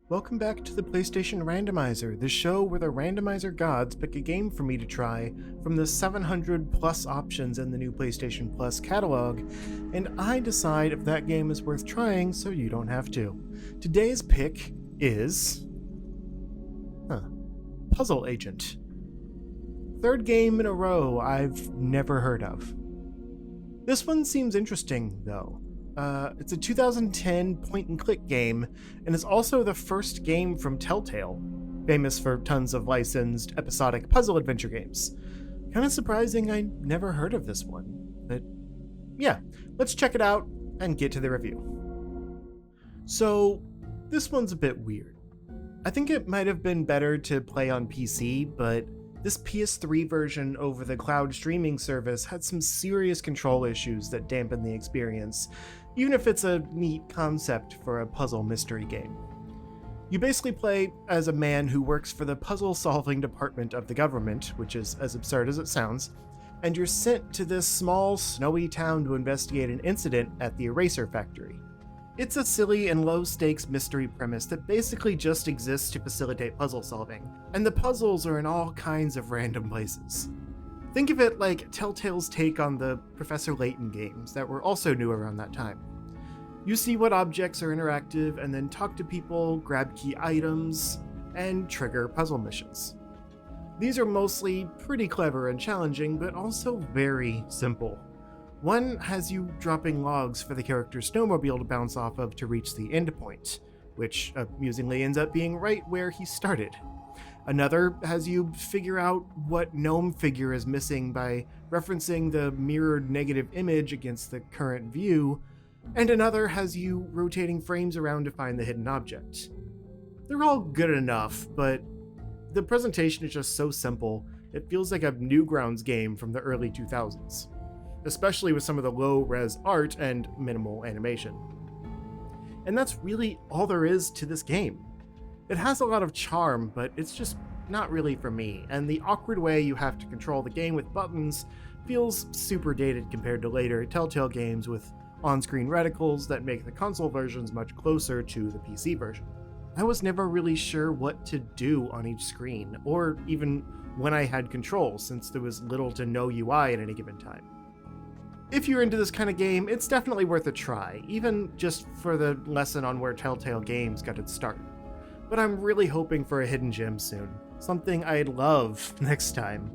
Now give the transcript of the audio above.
Welcome back to the PlayStation Randomizer, the show where the randomizer gods pick a game for me to try from the 700 plus options in the new PlayStation Plus catalog, and I decide if that game is worth trying so you don't have to. Today's pick is... Puzzle Agent. Third game in a row I've never heard of. This one seems interesting, though. It's a 2010 point-and-click game, and is also the first game from Telltale, famous for tons of licensed episodic puzzle adventure games. Kinda surprising I never heard of this one, but yeah, let's check it out and get to the review. So, this one's a bit weird. I think it might have been better to play on PC, but this PS3 version over the cloud streaming service had some serious control issues that dampened the experience, even if it's a neat concept for a puzzle mystery game. You basically play as a man who works for the puzzle-solving department of the government, which is as absurd as it sounds, and you're sent to this small, snowy town to investigate an incident at the eraser factory. It's a silly and low-stakes mystery premise that basically just exists to facilitate puzzle solving, and the puzzles are in all kinds of random places. Think of it like Telltale's take on the Professor Layton games that were also new around that time. You see what objects are interactive and then talk to people, grab key items, and trigger puzzle missions. These are mostly pretty clever and challenging, but also very simple. One has you dropping logs for the character's snowmobile to bounce off of to reach the endpoint, which amusingly ends up being right where he started. Another has you figure out what gnome figure is missing by referencing the mirrored negative image against the current view, and another has you rotating frames around to find the hidden object. They're all good enough, but the presentation is just so simple, it feels like a Newgrounds game from the early 2000s, especially with some of the low-res art and minimal animation. And that's really all there is to this game. It has a lot of charm, but it's just not really for me, and the awkward way you have to control the game with buttons feels super dated compared to later Telltale games with on-screen reticles that make the console versions much closer to the PC version. I was never really sure what to do on each screen, or even when I had control, since there was little to no UI at any given time. If you're into this kind of game, it's definitely worth a try, even just for the lesson on where Telltale Games got its start. But I'm really hoping for a hidden gem soon, something I'd love next time.